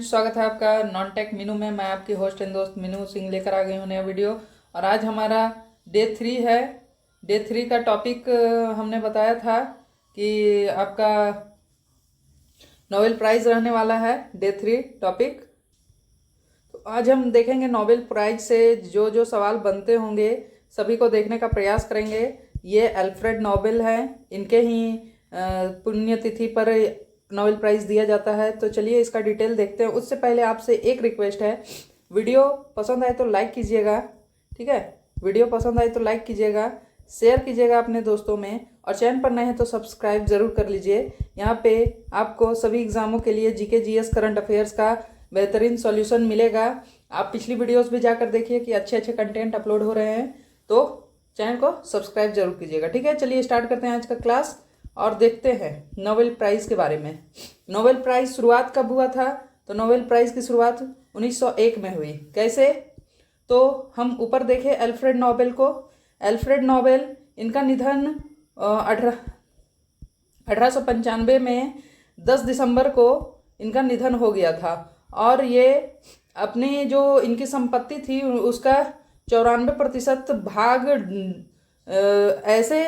स्वागत है आपका नॉन टेक मीनू में। मैं आपकी होस्ट एंड दोस्त मीनू सिंह लेकर आ गई हूँ नया वीडियो। और आज हमारा डे 3 है। डे 3 का टॉपिक हमने बताया था कि आपका नोबेल प्राइज़ रहने वाला है। Day 3 topic. तो आज हम देखेंगे नोबेल प्राइज़ से जो जो सवाल बनते होंगे सभी को देखने का प्रयास करेंगे। ये अल्फ्रेड नोबेल हैं, इनके ही पुण्यतिथि पर नोबेल प्राइज़ दिया जाता है। तो चलिए इसका डिटेल देखते हैं। उससे पहले आपसे एक रिक्वेस्ट है, वीडियो पसंद आए तो लाइक कीजिएगा, ठीक है। वीडियो पसंद आए तो लाइक कीजिएगा, शेयर कीजिएगा अपने दोस्तों में, और चैनल पर नए हैं तो सब्सक्राइब ज़रूर कर लीजिए। यहाँ पे आपको सभी एग्ज़ामों के लिए जीके जीएस करंट अफेयर्स का बेहतरीन सॉल्यूशन मिलेगा। आप पिछली वीडियोस भी जाकर देखिए कि अच्छे अच्छे कंटेंट अपलोड हो रहे हैं, तो चैनल को सब्सक्राइब जरूर कीजिएगा, ठीक है। चलिए स्टार्ट करते हैं आज का क्लास और देखते हैं नोबेल प्राइज़ के बारे में। नोबेल प्राइज़ शुरुआत कब हुआ था? तो नोबेल प्राइज़ की शुरुआत 1901 में हुई। कैसे? तो हम ऊपर देखें अल्फ्रेड नोबेल को। अल्फ्रेड नोबेल, इनका निधन 1895 में 10 दिसंबर को इनका निधन हो गया था। और ये अपनी जो इनकी संपत्ति थी उसका 94% भाग ऐसे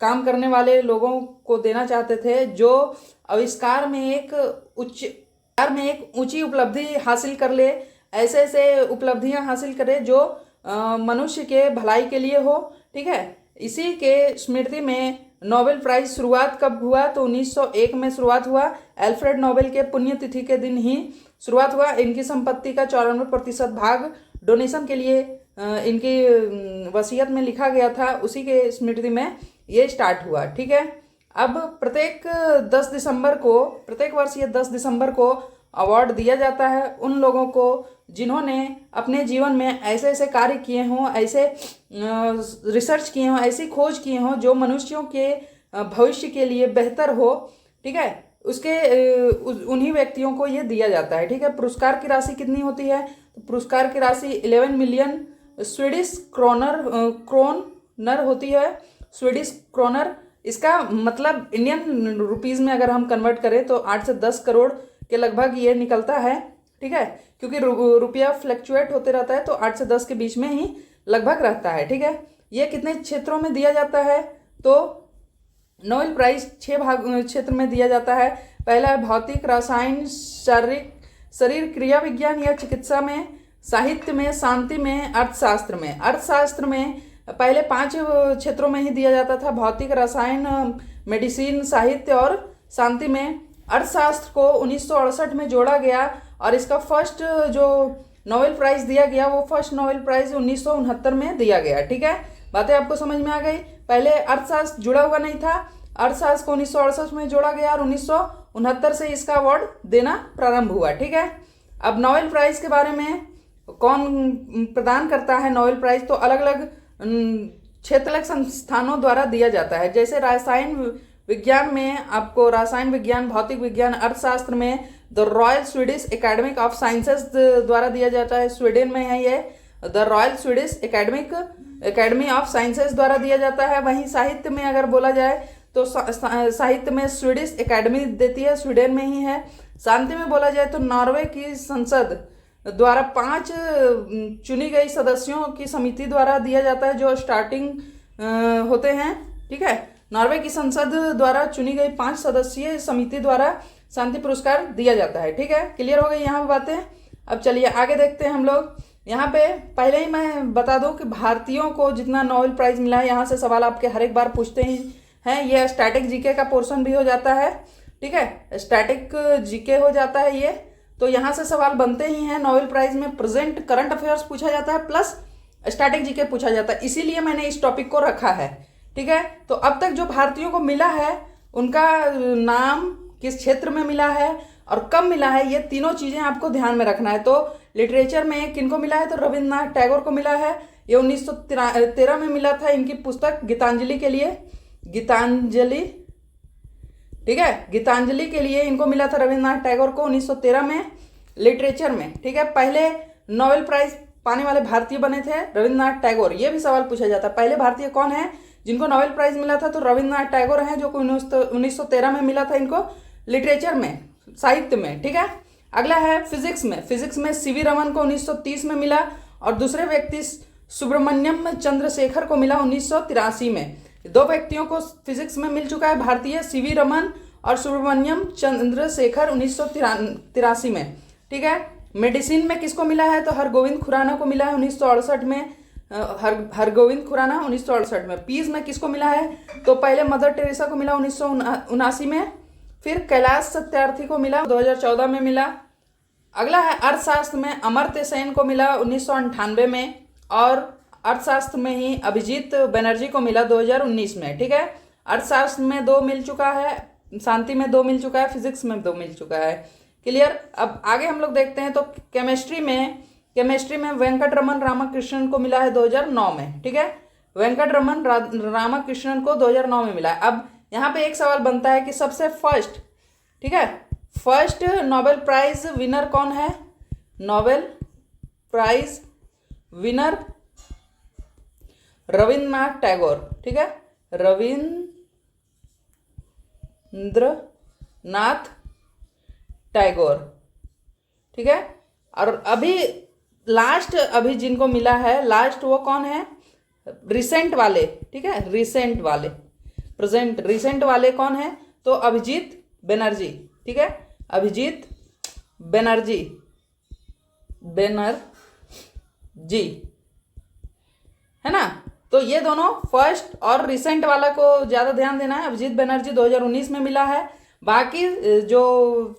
काम करने वाले लोगों को देना चाहते थे जो आविष्कार में एक ऊंची उपलब्धि हासिल कर ले, ऐसे ऐसे उपलब्धियां हासिल करे जो मनुष्य के भलाई के लिए हो, ठीक है। इसी के स्मृति में नोबेल प्राइज़ शुरुआत कब हुआ? तो 1901 में शुरुआत हुआ। अल्फ्रेड नोबेल के पुण्यतिथि के दिन ही शुरुआत हुआ। इनकी संपत्ति का 94% भाग डोनेशन के लिए इनकी वसीयत में लिखा गया था, उसी के स्मृति में ये स्टार्ट हुआ, ठीक है। अब प्रत्येक वर्ष ये 10 दिसंबर को अवार्ड दिया जाता है उन लोगों को जिन्होंने अपने जीवन में ऐसे ऐसे कार्य किए हों, ऐसे रिसर्च किए हों, ऐसी खोज किए हों जो मनुष्यों के भविष्य के लिए बेहतर हो, ठीक है। उन्हीं व्यक्तियों को ये दिया जाता है, ठीक है। पुरस्कार की राशि कितनी होती है? तो पुरस्कार की राशि 11 मिलियन स्वीडिश क्रोनर होती है। स्वीडिश क्रोनर, इसका मतलब इंडियन रुपीज़ में अगर हम कन्वर्ट करें तो 8 से 10 करोड़ के लगभग ये निकलता है, ठीक है। क्योंकि रुपया फ्लक्चुएट होते रहता है तो 8 से 10 के बीच में ही लगभग रहता है, ठीक है। ये कितने क्षेत्रों में दिया जाता है? तो नोबेल प्राइज़ 6 क्षेत्र में दिया जाता है। पहला है भौतिक, रसायन, शरीर क्रिया विज्ञान या चिकित्सा में, साहित्य में, शांति में, अर्थशास्त्र में। अर्थशास्त्र में पहले 5 क्षेत्रों में ही दिया जाता था, भौतिक, रसायन, मेडिसिन, साहित्य और शांति में। अर्थशास्त्र को 1968 में जोड़ा गया और इसका फर्स्ट जो नोबेल प्राइज़ दिया गया वो फर्स्ट नोबेल प्राइज़ 1969 में दिया गया, ठीक है। बातें आपको समझ में आ गई? पहले अर्थशास्त्र जुड़ा हुआ नहीं था, अर्थशास्त्र को 1968 में जोड़ा गया और 1969 से इसका अवार्ड देना प्रारंभ हुआ, ठीक है। अब नोबेल प्राइज़ के बारे में कौन प्रदान करता है नोबेल प्राइज़? तो अलग अलग क्षेत्र संस्थानों द्वारा दिया जाता है। जैसे रसायन विज्ञान में आपको रसायन विज्ञान, भौतिक विज्ञान, अर्थशास्त्र में the royal Swedish academy of sciences द्वारा दिया जाता है, स्वीडन में है ये। The royal Swedish academy of sciences द्वारा दिया जाता है। वहीं साहित्य में अगर बोला जाए तो साहित्य में स्वीडिश एकेडमी देती है, स्वीडन में ही है। शांति में बोला जाए तो नॉर्वे की संसद द्वारा 5 चुनी गई सदस्यों की समिति द्वारा दिया जाता है जो स्टार्टिंग होते हैं, ठीक है। नॉर्वे की संसद द्वारा चुनी गई 5 सदस्यीय समिति द्वारा शांति पुरस्कार दिया जाता है, ठीक है। क्लियर हो गई यहाँ पे बातें? अब चलिए आगे देखते हैं हम लोग। यहाँ पे पहले ही मैं बता दूं कि भारतीयों को जितना नोबेल प्राइज़ मिला है, यहाँ से सवाल आपके हर एक बार पूछते ही हैं। ये स्टैटिक जीके का पोर्शन भी हो जाता है, ठीक है। स्टैटिक जीके हो जाता है ये, तो यहाँ से सवाल बनते ही हैं। नोबेल प्राइज़ में प्रेजेंट करंट अफेयर्स पूछा जाता है प्लस स्टैटिक जीके पूछा जाता है, इसीलिए मैंने इस टॉपिक को रखा है, ठीक है। तो अब तक जो भारतीयों को मिला है उनका नाम, किस क्षेत्र में मिला है और कब मिला है, ये तीनों चीज़ें आपको ध्यान में रखना है। तो लिटरेचर में किनको मिला है? तो रविन्द्रनाथ टैगोर को मिला है। ये 1913 में मिला था इनकी पुस्तक गीतांजलि के लिए, ठीक है। गीतांजलि के लिए इनको मिला था रविन्द्रनाथ टैगोर को 1913 में लिटरेचर में, ठीक है। पहले नोबेल प्राइज़ पाने वाले भारतीय बने थे रविन्द्रनाथ टैगोर। ये भी सवाल पूछा जाता है, पहले भारतीय कौन है जिनको नोबेल प्राइज़ मिला था? तो रविन्द्रनाथ टैगोर हैं, जो 1913 में मिला था इनको लिटरेचर में, साहित्य में, ठीक है। अगला है फिजिक्स में सीवी रमन को 1930 में मिला और दूसरे व्यक्ति सुब्रमण्यम चंद्रशेखर को मिला 1983 में। दो व्यक्तियों को फिजिक्स में मिल चुका है, भारतीय सीवी रमन और सुब्रमण्यम चंद्रशेखर 1983 में। ठीक है, मेडिसिन में किसको मिला है तो हरगोविंद खुराना को मिला है 1968 में, हरगोविंद खुराना 1968 में। पीस में किसको मिला है तो पहले मदर टेरेसा को मिला 1979 में, फिर कैलाश सत्यार्थी को मिला 2014 में मिला। अगला है अर्थशास्त्र में अमर्त्य सेन को मिला 1998 में और अर्थशास्त्र में ही अभिजीत बनर्जी को मिला 2019 में। ठीक है, अर्थशास्त्र में 2 मिल चुका है, शांति में 2 मिल चुका है, फिजिक्स में 2 मिल चुका है। क्लियर। अब आगे हम लोग देखते हैं तो केमिस्ट्री में वेंकटरमन रामाकृष्णन को मिला है 2009 में। ठीक है, वेंकटरमन रामाकृष्णन को 2009 में मिला है। अब यहाँ पे एक सवाल बनता है कि सबसे फर्स्ट, ठीक है, फर्स्ट नोबेल प्राइज विनर कौन है। Nobel prize winner Rabindranath Tagore. ठीक है, रविन्द्रनाथ टैगोर। ठीक है, और अभी जिनको मिला है लास्ट वो कौन है, रिसेंट वाले। ठीक है, रिसेंट वाले कौन है तो अभिजीत बनर्जी। ठीक है, अभिजीत बनर्जी है ना। तो ये दोनों फर्स्ट और रिसेंट वाला को ज़्यादा ध्यान देना है। अभिजीत बनर्जी 2019 में मिला है। बाकी जो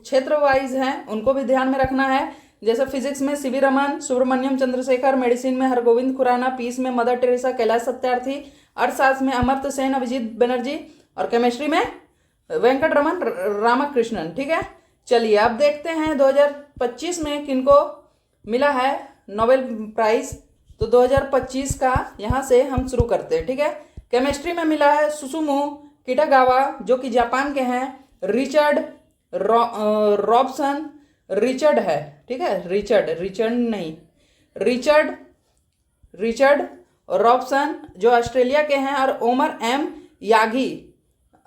क्षेत्र वाइज हैं उनको भी ध्यान में रखना है, जैसे फिजिक्स में सीवी रमन, सुब्रमण्यम चंद्रशेखर, मेडिसिन में हरगोविंद खुराना, पीस में मदर टेरेसा, कैलाश सत्यार्थी, अर्थशास्त्र में अमर्त्य सेन, अभिजीत बनर्जी और केमिस्ट्री में वेंकटरमन रामाकृष्णन। ठीक है, चलिए अब देखते हैं 2025 में किनको मिला है नोबेल प्राइज। तो 2025 का यहाँ से हम शुरू करते हैं। ठीक है, केमिस्ट्री में मिला है सुसुमु किटागावा जो कि जापान के हैं, रिचर्ड रॉबसन, रिचर्ड है। ठीक है, रिचर्ड रॉबसन जो ऑस्ट्रेलिया के हैं, और ओमर एम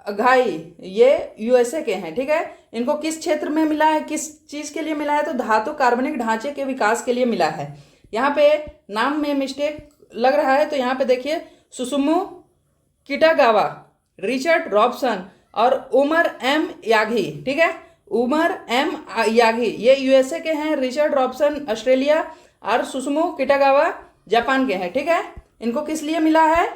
अघाई ये यूएसए के हैं। ठीक है, इनको किस क्षेत्र में मिला है, किस चीज़ के लिए मिला है तो धातु कार्बनिक ढांचे के विकास के लिए मिला है। यहाँ पे नाम में मिस्टेक लग रहा है तो यहाँ पे देखिए सुसुमु किटागावा, रिचर्ड रॉबसन और उमर एम यागी। ठीक है, उमर एम यागी ये यूएसए के हैं, रिचर्ड रॉबसन ऑस्ट्रेलिया और सुसुमु किटागावा जापान के हैं। ठीक है, इनको किस लिए मिला है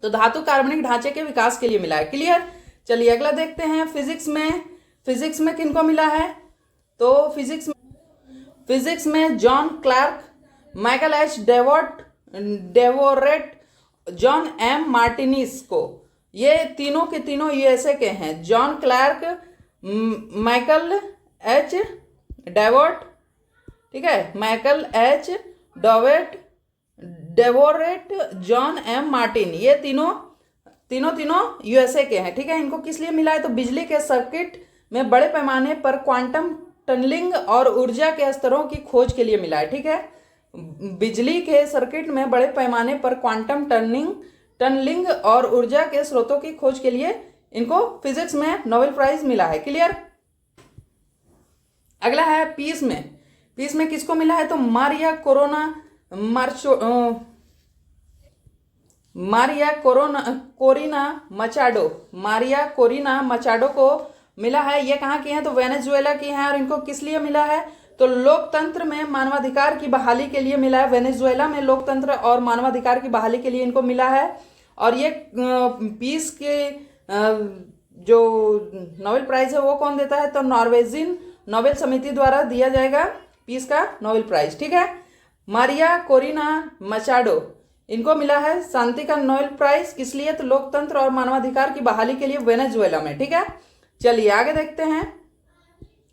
तो धातु कार्बनिक ढांचे के विकास के लिए मिला है। क्लियर। चलिए अगला देखते हैं फिजिक्स में किनको मिला है तो फिजिक्स में John Clarke, Michael H Devoret, John M Martinis को, ये तीनों के तीनों यूएसए के हैं। जॉन क्लार्क, माइकल एच डेवोट, ठीक है, Michael H Devoret, John M Martin, ये तीनों यूएसए के हैं। ठीक है, इनको किस लिए मिला है तो बिजली के सर्किट में बड़े पैमाने पर क्वांटम टनलिंग और ऊर्जा के स्तरों की खोज के लिए मिला है। ठीक है, बिजली के सर्किट में बड़े पैमाने पर क्वांटम टनलिंग और ऊर्जा के स्रोतों की खोज के लिए इनको फिजिक्स में नोबेल प्राइज मिला है। क्लियर। अगला है पीस में किसको मिला है तो मारिया कोरिना मचाडो को मिला है। ये कहाँ की हैं तो वेनेजुएला की हैं। और इनको किस लिए मिला है तो लोकतंत्र में मानवाधिकार की बहाली के लिए मिला है। वेनेजुएला में लोकतंत्र और मानवाधिकार की बहाली के लिए इनको मिला है। और ये पीस के जो नोबेल प्राइज है वो कौन देता है तो नॉर्वेजियन नोबेल समिति द्वारा दिया जाएगा पीस का नोबेल प्राइज। ठीक है, मारिया कोरिना मचाडो इनको मिला है शांति का नोबेल प्राइज। किस लिए तो लोकतंत्र और मानवाधिकार की बहाली के लिए वेनेजुएला में। ठीक है, चलिए आगे देखते हैं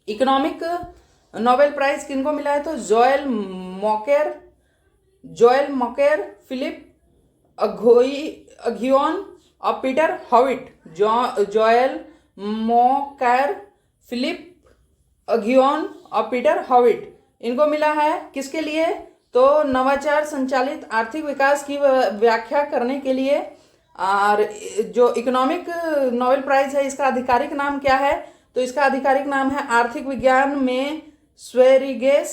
इकोनॉमिक नोबेल प्राइज किनको मिला है तो जोएल मॉकेर, फिलिप अघियोन और पीटर हॉविट। जोएल मॉकेर, फिलिप अघियोन और पीटर हॉविट इनको मिला है किसके लिए तो नवाचार संचालित आर्थिक विकास की व्याख्या करने के लिए। और जो इकोनॉमिक नोबेल प्राइज है इसका आधिकारिक नाम क्या है तो इसका आधिकारिक नाम है आर्थिक विज्ञान में स्वेरिगेस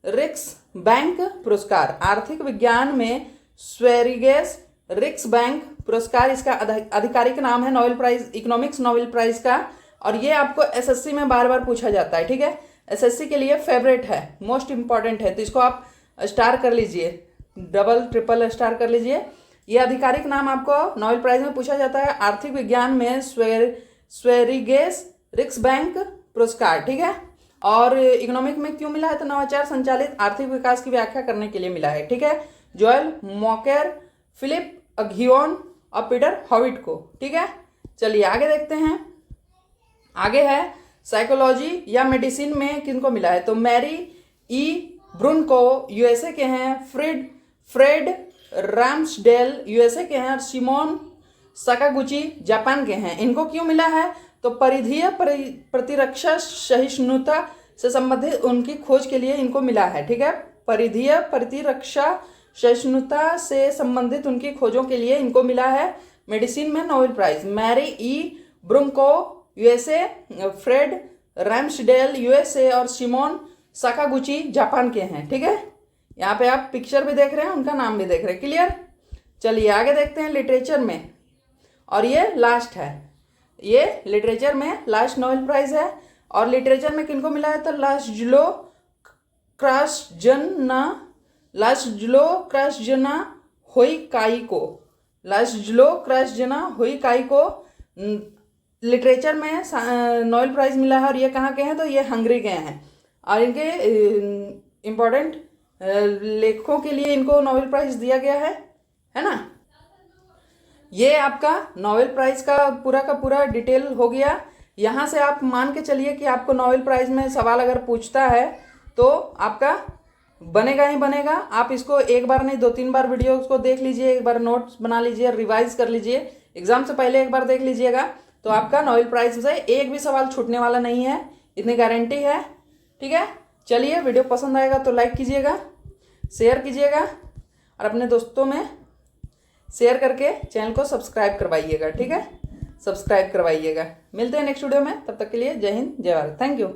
रिक्स बैंक पुरस्कार। आर्थिक विज्ञान में स्वेरिगेस रिक्स बैंक पुरस्कार इसका आधिकारिक नाम है Nobel prize, economics Nobel prize का। और ये आपको एसएससी में बार बार पूछा जाता है, ठीक है। एसएससी के लिए फेवरेट है, मोस्ट इंपॉर्टेंट है, तो इसको आप स्टार कर लीजिए, डबल ट्रिपल स्टार कर लीजिए। ये आधिकारिक नाम आपको नोबेल प्राइज में पूछा जाता है आर्थिक विज्ञान में स्वेरिगेस रिक्स बैंक पुरस्कार, ठीक है। और इकोनॉमिक में क्यों मिला है, तो नवाचार संचालित आर्थिक विकास की व्याख्या करने के लिए मिला है, ठीक है। जोएल मॉकेर, फिलिप अघियोन और पीटर हॉविट को, ठीक है। चलिए आगे देखते हैं। आगे है साइकोलॉजी या मेडिसिन में किनको मिला है, तो मैरी ई ब्रुनको यूएसए के हैं, फ्रेड रैम्सडेल यूएसए के हैं और सिमोन सकागुची जापान के हैं। इनको क्यों मिला है, तो परिधीय प्रतिरक्षा सहिष्णुता से संबंधित उनकी खोज के लिए इनको मिला है, ठीक है। परिधीय प्रतिरक्षा सहिष्णुता से संबंधित उनकी खोजों के लिए इनको मिला है मेडिसिन में नोबेल प्राइज। मैरी ई ब्रुनको यूएसए, फ्रेड रैम्सडेल यूएसए और सिमोन सकागुची जापान के हैं, ठीक है। यहाँ पे आप पिक्चर भी देख रहे हैं, उनका नाम भी देख रहे हैं, क्लियर। चलिए आगे देखते हैं लिटरेचर में, और ये लास्ट है, ये लिटरेचर में लास्ट नोबेल प्राइज है। और लिटरेचर में किनको मिला है, तो लास्लो क्रास्जना होइकाई को लिटरेचर में नोबेल प्राइज मिला है। और ये कहाँ के हैं, तो ये हंगरी के हैं। और इनके इम्पोर्टेंट लेखकों के लिए इनको नोबेल प्राइज दिया गया है ना। ये आपका नोबेल प्राइज का पूरा डिटेल हो गया। यहाँ से आप मान के चलिए कि आपको नोबेल प्राइज में सवाल अगर पूछता है तो आपका बनेगा ही बनेगा। आप इसको एक बार नहीं 2-3 बार वीडियो को देख लीजिए, एक बार नोट्स बना लीजिए, रिवाइज कर लीजिए, एग्जाम से पहले एक बार देख लीजिएगा, तो आपका नोबेल प्राइज से एक भी सवाल छूटने वाला नहीं है, इतनी गारंटी है, ठीक है। चलिए वीडियो पसंद आएगा तो लाइक कीजिएगा, शेयर कीजिएगा और अपने दोस्तों में शेयर करके चैनल को सब्सक्राइब करवाइएगा, ठीक है। सब्सक्राइब करवाइएगा। मिलते हैं नेक्स्ट वीडियो में, तब तक के लिए जय हिंद जय भारत, थैंक यू।